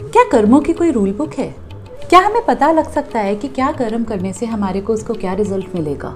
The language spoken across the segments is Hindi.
क्या कर्मों की कोई रूल बुक है? क्या हमें पता लग सकता है कि क्या कर्म करने से हमारे को उसको क्या रिजल्ट मिलेगा?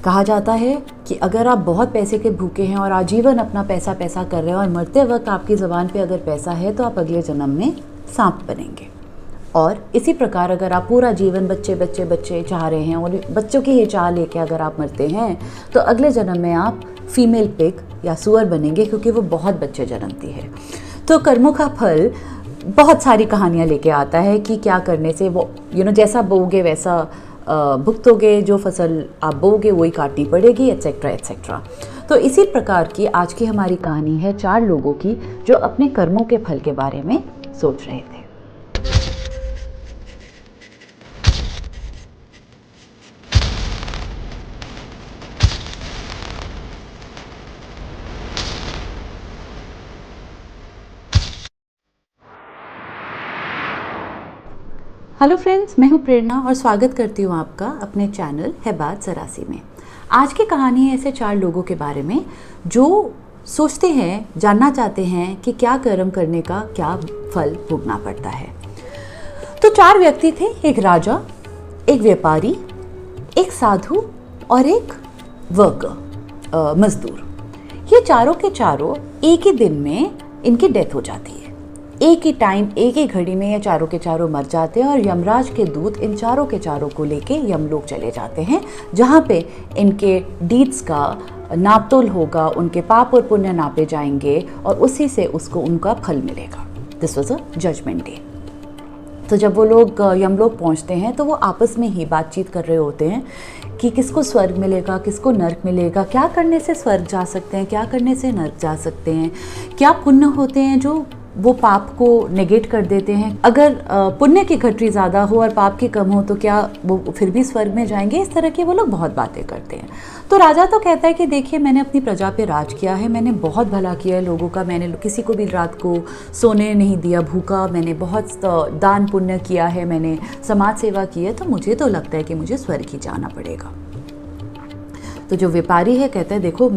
कहा जाता है कि अगर आप बहुत पैसे के भूखे हैं और आजीवन अपना पैसा पैसा कर रहे हैं और मरते वक्त आपकी ज़बान पे अगर पैसा है तो आप अगले जन्म में सांप बनेंगे। और इसी प्रकार अगर आप पूरा जीवन बच्चे बच्चे बच्चे चाह रहे हैं और बच्चों की ही चाह लेके अगर आप मरते हैं तो अगले जन्म में आप फीमेल पिग या सुअर बनेंगे, क्योंकि वो बहुत बच्चे जन्मती है। तो कर्मों का फल बहुत सारी कहानियाँ लेके आता है कि क्या करने से वो जैसा बोओगे वैसा भुगतोगे, जो फसल आप बोओगे वही काटनी पड़ेगी, एट्सेट्रा एट्सेट्रा। तो इसी प्रकार की आज की हमारी कहानी है 4 लोगों की जो अपने कर्मों के फल के बारे में सोच रहे थे। हेलो फ्रेंड्स, मैं हूँ प्रेरणा और स्वागत करती हूँ आपका अपने चैनल है बात ज़रा-सी में। आज की कहानी है ऐसे 4 लोगों के बारे में जो सोचते हैं, जानना चाहते हैं कि क्या कर्म करने का क्या फल भोगना पड़ता है। तो 4 व्यक्ति थे, एक राजा, एक व्यापारी, एक साधु और एक वर्कर मजदूर। ये चारों के चारों एक ही दिन में इनकी डेथ हो जाती है। एक ही टाइम, एक ही घड़ी में ये चारों के चारों मर जाते हैं और यमराज के दूत इन चारों के चारों को लेके यमलोक चले जाते हैं, जहाँ पे इनके डीड्स का नापतोल होगा, उनके पाप और पुण्य नापे जाएंगे और उसी से उसको उनका फल मिलेगा। This was a judgement day. तो जब वो लोग यमलोक पहुँचते हैं तो वो आपस में ही बातचीत कर रहे होते हैं कि किसको स्वर्ग मिलेगा, किसको नर्क मिलेगा, क्या करने से स्वर्ग जा सकते हैं, क्या करने से नर्क जा सकते हैं, क्या पुण्य होते हैं जो वो पाप को नेगेट कर देते हैं। अगर पुण्य की घटरी ज़्यादा हो और पाप की कम हो तो क्या वो फिर भी स्वर्ग में जाएंगे। इस तरह की वो लोग बहुत बातें करते हैं। तो राजा तो कहता है कि देखिए, मैंने अपनी प्रजा पे राज किया है, मैंने बहुत भला किया है लोगों का, मैंने किसी को भी रात को सोने नहीं दिया भूखा, मैंने बहुत दान पुण्य किया है, मैंने समाज सेवा की है, तो मुझे तो लगता है कि मुझे स्वर्ग ही जाना पड़ेगा। तो जो व्यापारी है कहता है देखो,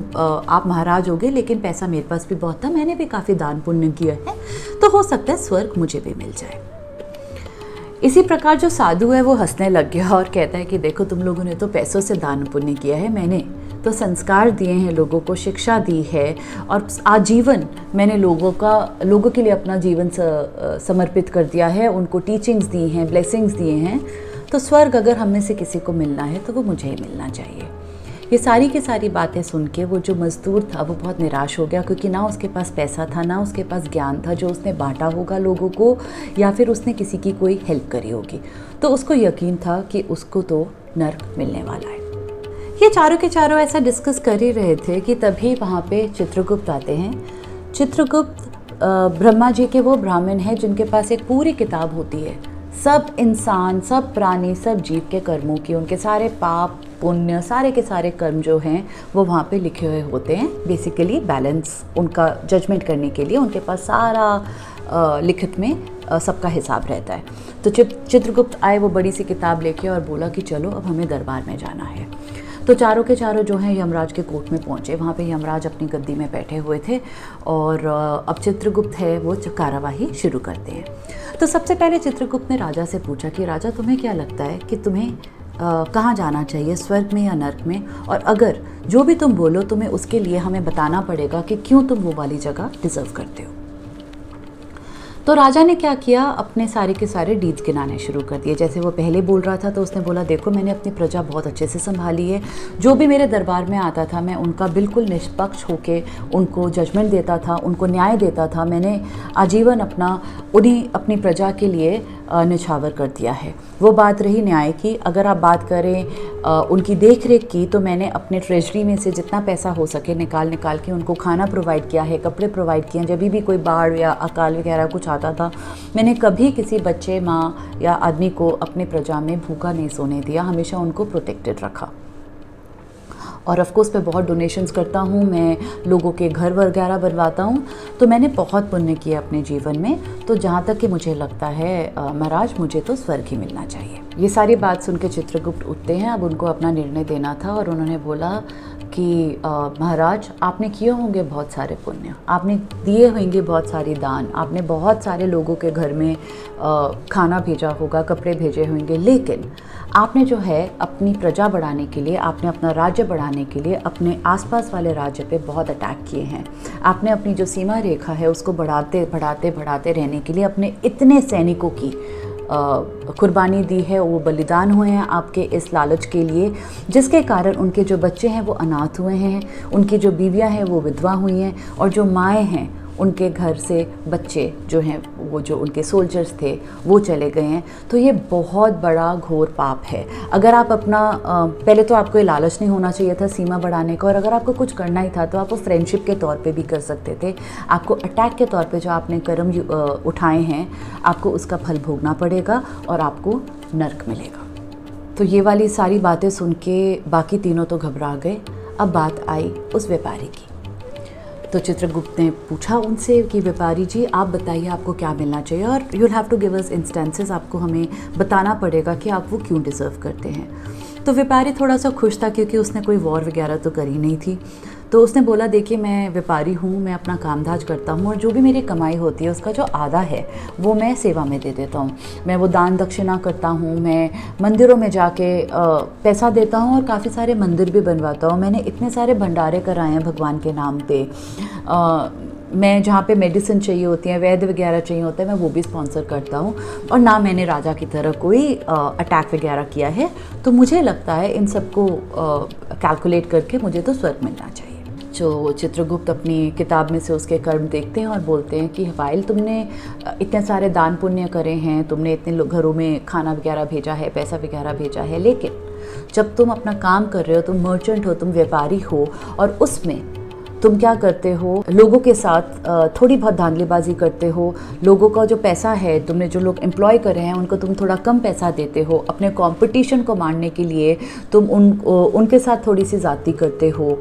आप महाराज होगे लेकिन पैसा मेरे पास भी बहुत था, मैंने भी काफ़ी दान पुण्य किया है, तो हो सकता है स्वर्ग मुझे भी मिल जाए। इसी प्रकार जो साधु है वो हंसने लग गया और कहता है कि देखो, तुम लोगों ने तो पैसों से दान पुण्य किया है, मैंने तो संस्कार दिए हैं, लोगों को शिक्षा दी है और आजीवन मैंने लोगों के लिए अपना जीवन समर्पित कर दिया है, उनको टीचिंग्स दी हैं, ब्लेसिंग्स दिए हैं। तो स्वर्ग अगर हम में से किसी को मिलना है तो वो मुझे ही मिलना चाहिए। ये सारी की सारी बातें सुन के वो जो मज़दूर था वो बहुत निराश हो गया, क्योंकि ना उसके पास पैसा था, ना उसके पास ज्ञान था जो उसने बांटा होगा लोगों को, या फिर उसने किसी की कोई हेल्प करी होगी। तो उसको यकीन था कि उसको तो नर्क मिलने वाला है। ये चारों के चारों ऐसा डिस्कस कर ही रहे थे कि तभी वहाँ पे चित्रगुप्त आते हैं। चित्रगुप्त ब्रह्मा जी के वो ब्राह्मण हैं जिनके पास एक पूरी किताब होती है, सब इंसान, सब प्राणी, सब जीव के कर्मों की, उनके सारे पाप पुण्य, सारे के सारे कर्म जो हैं वो वहाँ पे लिखे हुए होते हैं। बेसिकली बैलेंस उनका जजमेंट करने के लिए उनके पास सारा लिखित में सबका हिसाब रहता है। तो चित्रगुप्त आए वो बड़ी सी किताब लेके और बोला कि चलो अब हमें दरबार में जाना है। तो चारों के चारों जो हैं यमराज के कोर्ट में पहुँचे। वहाँ पे यमराज अपनी गद्दी में बैठे हुए थे और अब चित्रगुप्त है वो कार्यवाही शुरू करते हैं। तो सबसे पहले चित्रगुप्त ने राजा से पूछा कि राजा, तुम्हें क्या लगता है कि तुम्हें कहाँ जाना चाहिए, स्वर्ग में या नर्क में? और अगर जो भी तुम बोलो तुम्हें उसके लिए हमें बताना पड़ेगा कि क्यों तुम वो वाली जगह डिज़र्व करते हो। तो राजा ने क्या किया, अपने सारे के सारे डीड्स गिनाने शुरू कर दिए। जैसे वो पहले बोल रहा था तो उसने बोला देखो, मैंने अपनी प्रजा बहुत अच्छे से संभाली है, जो भी मेरे दरबार में आता था मैं उनका बिल्कुल निष्पक्ष होके उनको जजमेंट देता था, उनको न्याय देता था। मैंने आजीवन अपनी प्रजा के लिए निछावर कर दिया है। वो बात रही न्याय की, अगर आप बात करें उनकी देख रेख की, तो मैंने अपने ट्रेजरी में से जितना पैसा हो सके निकाल के उनको खाना प्रोवाइड किया है, कपड़े प्रोवाइड किए हैं। जब भी कोई बाढ़ या अकाल वगैरह कुछ आता था, मैंने कभी किसी बच्चे, माँ या आदमी को अपने प्रजा में भूखा नहीं सोने दिया, हमेशा उनको प्रोटेक्टेड रखा। और ऑफ कोर्स मैं बहुत डोनेशंस करता हूँ, मैं लोगों के घर वगैरह बनवाता हूँ, तो मैंने बहुत पुण्य किया अपने जीवन में। तो जहाँ तक कि मुझे लगता है महाराज, मुझे तो स्वर्ग ही मिलना चाहिए। ये सारी बात सुन के चित्रगुप्त उठते हैं। अब उनको अपना निर्णय देना था और उन्होंने बोला कि महाराज आपने किए होंगे बहुत सारे पुण्य, आपने दिए होंगे बहुत सारी दान, आपने बहुत सारे लोगों के घर में खाना भेजा होगा, कपड़े भेजे होंगे, लेकिन आपने जो है अपनी प्रजा बढ़ाने के लिए, आपने अपना राज्य बढ़ाने के लिए अपने आसपास वाले राज्य पे बहुत अटैक किए हैं। आपने अपनी जो सीमा रेखा है उसको बढ़ाते बढ़ाते बढ़ाते रहने के लिए अपने इतने सैनिकों की कुर्बानी दी है, वो बलिदान हुए हैं आपके इस लालच के लिए, जिसके कारण उनके जो बच्चे हैं वो अनाथ हुए हैं, उनकी जो बीवियां हैं वो विधवा हुई हैं, और जो माएँ हैं उनके घर से बच्चे जो हैं वो जो उनके सोल्जर्स थे वो चले गए हैं। तो ये बहुत बड़ा घोर पाप है। अगर आप अपना पहले तो आपको ये लालच नहीं होना चाहिए था सीमा बढ़ाने का, और अगर आपको कुछ करना ही था तो आप वो फ्रेंडशिप के तौर पे भी कर सकते थे। आपको अटैक के तौर पे जो आपने कर्म उठाए हैं आपको उसका फल भोगना पड़ेगा और आपको नर्क मिलेगा। तो ये वाली सारी बातें सुन के बाकी तीनों तो घबरा गए। अब बात आई उस व्यापारी की। तो चित्रगुप्त ने पूछा उनसे कि व्यापारी जी आप बताइए आपको क्या मिलना चाहिए, और you will have to give us instances, आपको हमें बताना पड़ेगा कि आप वो क्यों डिज़र्व करते हैं। तो व्यापारी थोड़ा सा खुश था क्योंकि उसने कोई वॉर वगैरह तो करी नहीं थी। तो उसने बोला देखिए मैं व्यापारी हूँ, मैं अपना कामकाज करता हूँ और जो भी मेरी कमाई होती है उसका जो आधा है वो मैं सेवा में दे देता हूँ। मैं वो दान दक्षिणा करता हूँ, मैं मंदिरों में जाके पैसा देता हूँ और काफ़ी सारे मंदिर भी बनवाता हूँ। मैंने इतने सारे भंडारे कराए हैं भगवान के नाम पे। मैं जहाँ पे मेडिसिन चाहिए होती है, वैद्य वगैरह चाहिए होता है, मैं वो भी स्पॉन्सर करता हूँ। और ना मैंने राजा की तरह कोई अटैक वगैरह किया है। तो मुझे लगता है इन सबको कैलकुलेट करके मुझे तो स्वर्ग मिलना चाहिए। जो चित्रगुप्त अपनी किताब में से उसके कर्म देखते हैं और बोलते हैं कि वाइल तुमने इतने सारे दान पुण्य करे हैं, तुमने इतने घरों में खाना वगैरह भेजा है, पैसा वगैरह भेजा है, लेकिन जब तुम अपना काम कर रहे हो, तुम मर्चेंट हो, तुम व्यापारी हो, और उसमें तुम क्या करते हो, लोगों के साथ थोड़ी बहुत धांधलीबाजी करते हो, लोगों का जो पैसा है, तुमने जो लोग एम्प्लॉय करे हैं उनको तुम थोड़ा कम पैसा देते हो, अपने कंपटीशन को मारने के लिए तुम उनके साथ थोड़ी सी ज़्यादती करते हो,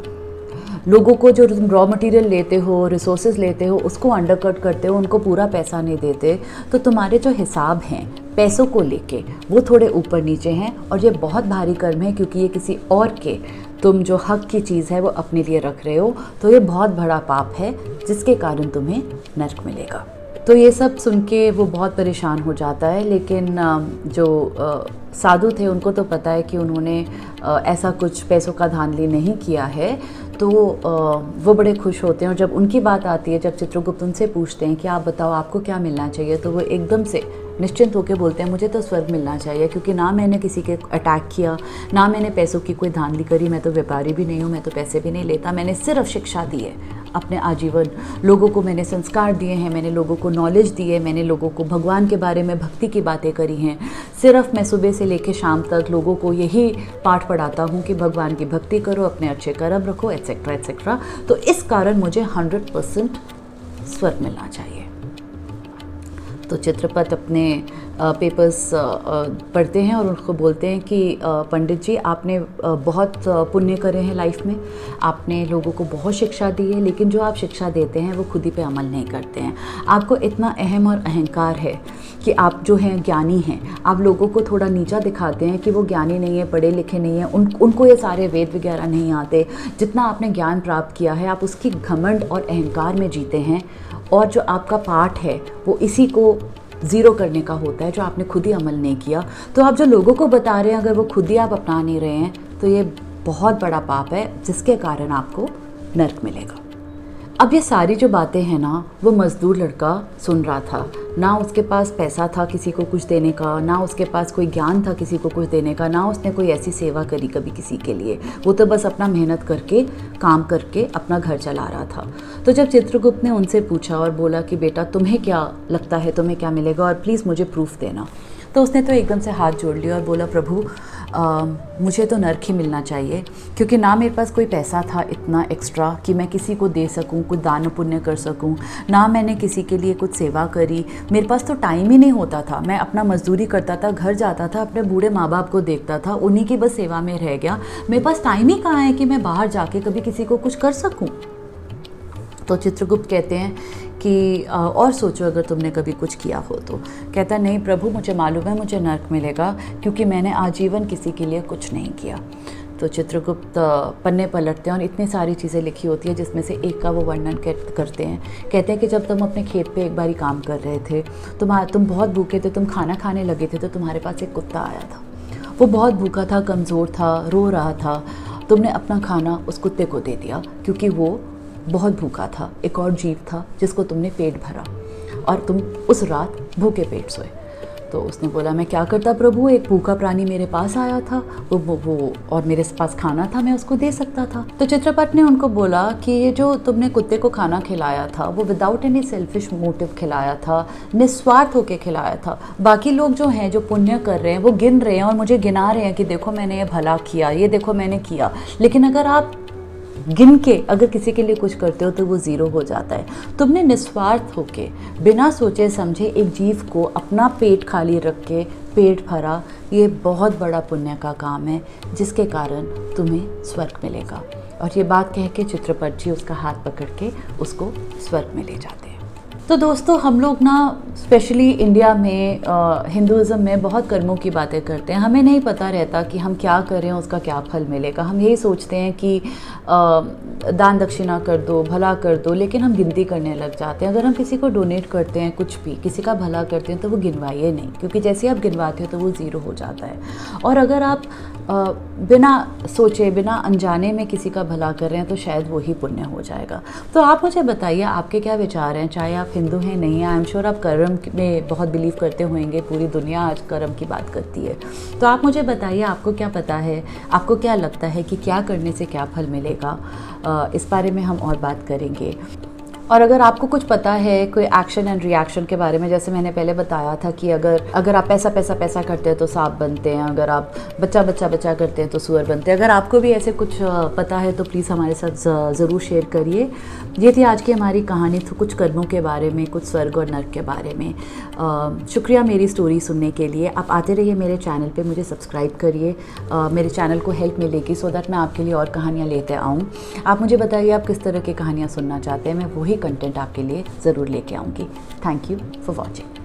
लोगों को जो तुम रॉ मटेरियल लेते हो, रिसोर्सेज लेते हो, उसको अंडरकट करते हो, उनको पूरा पैसा नहीं देते, तो तुम्हारे जो हिसाब हैं पैसों को लेके वो थोड़े ऊपर नीचे हैं। और ये बहुत भारी कर्म है क्योंकि ये किसी और के तुम जो हक की चीज़ है वो अपने लिए रख रहे हो। तो ये बहुत बड़ा पाप है जिसके कारण तुम्हें नर्क मिलेगा। तो ये सब सुन के वो बहुत परेशान हो जाता है, लेकिन जो साधु थे उनको तो पता है कि उन्होंने ऐसा कुछ पैसों का धांधली नहीं किया है। तो वो बड़े खुश होते हैं, और जब उनकी बात आती है, जब चित्रगुप्त उनसे पूछते हैं कि आप बताओ आपको क्या मिलना चाहिए, तो वो एकदम से निश्चिंत होकर बोलते हैं मुझे तो स्वर्ग मिलना चाहिए, क्योंकि ना मैंने किसी के अटैक किया, ना मैंने पैसों की कोई धांधली करी, मैं तो व्यापारी भी नहीं हूँ, मैं तो पैसे भी नहीं लेता, मैंने सिर्फ शिक्षा दी है अपने आजीवन, लोगों को मैंने संस्कार दिए हैं, मैंने लोगों को नॉलेज दी है, मैंने लोगों को भगवान के बारे में भक्ति की बातें करी हैं। सिर्फ मैं सुबह से लेकर शाम तक लोगों को यही पाठ पढ़ाता हूँ कि भगवान की भक्ति करो, अपने अच्छे कर्म रखो, एट्सेट्रा एट्सेट्रा। तो इस कारण मुझे 100% स्वर्ग मिलना चाहिए। तो चित्रपत अपने पेपर्स पढ़ते हैं और उनको बोलते हैं कि पंडित जी आपने बहुत पुण्य करे हैं लाइफ में, आपने लोगों को बहुत शिक्षा दी है, लेकिन जो आप शिक्षा देते हैं वो खुद ही पे अमल नहीं करते हैं। आपको इतना अहम और अहंकार है कि आप जो हैं ज्ञानी हैं, आप लोगों को थोड़ा नीचा दिखाते हैं कि वो ज्ञानी नहीं है, पढ़े लिखे नहीं है, उनको ये सारे वेद वगैरह नहीं आते। जितना आपने ज्ञान प्राप्त किया है आप उसकी घमंड और अहंकार में जीते हैं, और जो आपका पाठ है वो इसी को ज़ीरो करने का होता है, जो आपने खुद ही अमल नहीं किया। तो आप जो लोगों को बता रहे हैं अगर वो खुद ही आप अपना नहीं रहे हैं तो ये बहुत बड़ा पाप है जिसके कारण आपको नर्क मिलेगा। अब ये सारी जो बातें हैं ना, वो मज़दूर लड़का सुन रहा था। ना उसके पास पैसा था किसी को कुछ देने का, ना उसके पास कोई ज्ञान था किसी को कुछ देने का, ना उसने कोई ऐसी सेवा करी कभी किसी के लिए। वो तो बस अपना मेहनत करके काम करके अपना घर चला रहा था। तो जब चित्रगुप्त ने उनसे पूछा और बोला कि बेटा तुम्हें क्या लगता है, तुम्हें क्या मिलेगा, और प्लीज़ मुझे प्रूफ देना, तो उसने तो एकदम से हाथ जोड़ लिया और बोला प्रभु मुझे तो नर्क ही मिलना चाहिए, क्योंकि ना मेरे पास कोई पैसा था इतना एक्स्ट्रा कि मैं किसी को दे सकूं, कुछ दान पुण्य कर सकूं, ना मैंने किसी के लिए कुछ सेवा करी, मेरे पास तो टाइम ही नहीं होता था। मैं अपना मजदूरी करता था, घर जाता था, अपने बूढ़े माँ बाप को देखता था, उन्हीं की बस सेवा में रह गया। मेरे पास टाइम ही कहाँ है कि मैं बाहर जाके कभी किसी को कुछ कर सकूँ। तो चित्रगुप्त कहते हैं कि और सोचो अगर तुमने कभी कुछ किया हो तो। कहता नहीं प्रभु मुझे मालूम है मुझे नर्क मिलेगा, क्योंकि मैंने आजीवन किसी के लिए कुछ नहीं किया। तो चित्रगुप्त पन्ने पलटते हैं और इतनी सारी चीज़ें लिखी होती है, जिसमें से एक का वो वर्णन करते हैं। कहते हैं कि जब तुम अपने खेत पे एक बारी काम कर रहे थे, तुम बहुत भूखे थे, तुम खाना खाने लगे थे, तो तुम्हारे पास एक कुत्ता आया था। वो बहुत भूखा था, कमज़ोर था, रो रहा था। तुमने अपना खाना उस कुत्ते को दे दिया क्योंकि वो बहुत भूखा था। एक और जीव था जिसको तुमने पेट भरा और तुम उस रात भूखे पेट सोए। तो उसने बोला, मैं क्या करता प्रभु, एक भूखा प्राणी मेरे पास आया था, वो और मेरे पास खाना था, मैं उसको दे सकता था। तो चित्रपट ने उनको बोला कि ये जो तुमने कुत्ते को खाना खिलाया था वो विदाउट एनी सेल्फिश मोटिव खिलाया था, निस्वार्थ होकर खिलाया था। बाकी लोग जो हैं, जो पुण्य कर रहे हैं, वो गिन रहे हैं और मुझे गिना रहे हैं कि देखो मैंने ये भला किया, ये देखो मैंने किया। लेकिन अगर आप गिन के अगर किसी के लिए कुछ करते हो तो वो ज़ीरो हो जाता है। तुमने निस्वार्थ होके बिना सोचे समझे एक जीव को अपना पेट खाली रख के पेट भरा, ये बहुत बड़ा पुण्य का काम है, जिसके कारण तुम्हें स्वर्ग मिलेगा। और ये बात कह के चित्रपट जी उसका हाथ पकड़ के उसको स्वर्ग में ले जाते हैं। तो दोस्तों, हम लोग ना स्पेशली इंडिया में हिंदुज़म में बहुत कर्मों की बातें करते हैं। हमें नहीं पता रहता कि हम क्या करें उसका क्या फल मिलेगा। हम यही सोचते हैं कि दान दक्षिणा कर दो, भला कर दो, लेकिन हम गिनती करने लग जाते हैं। अगर हम किसी को डोनेट करते हैं, कुछ भी किसी का भला करते हैं, तो वो गिनवाइए नहीं, क्योंकि जैसे आप गिनवाते हो तो वो ज़ीरो हो जाता है। और अगर आप बिना सोचे, बिना अनजाने में किसी का भला कर रहे हैं तो शायद वो ही पुण्य हो जाएगा। तो आप मुझे बताइए, आपके क्या विचार हैं? चाहे आप हिंदू हैं, नहीं हैं, आई एम श्योर आप कर्म में बहुत बिलीव करते होंगे। पूरी दुनिया आज कर्म की बात करती है। तो आप मुझे बताइए, आपको क्या पता है, आपको क्या लगता है कि क्या करने से क्या फल मिलेगा? इस बारे में हम और बात करेंगे। और अगर आपको कुछ पता है कोई एक्शन एंड रिएक्शन के बारे में, जैसे मैंने पहले बताया था कि अगर आप पैसा करते हैं तो सांप बनते हैं, अगर आप बच्चा करते हैं तो सुअर बनते हैं। अगर आपको भी ऐसे कुछ पता है तो प्लीज़ हमारे साथ ज़रूर शेयर करिए। ये थी आज की हमारी कहानी, तो कुछ कर्मों के बारे में, कुछ स्वर्ग और नर्क के बारे में। शुक्रिया मेरी स्टोरी सुनने के लिए। आप आते रहिए मेरे चैनल पे, मुझे सब्सक्राइब करिए। मेरे चैनल को हेल्प मिलेगी सो दैट मैं आपके लिए और कहानियाँ लेते आऊँ। आप मुझे बताइए आप किस तरह की कहानियाँ सुनना चाहते हैं, मैं वही कंटेंट आपके लिए ज़रूर लेके आऊँगी। Thank you for watching.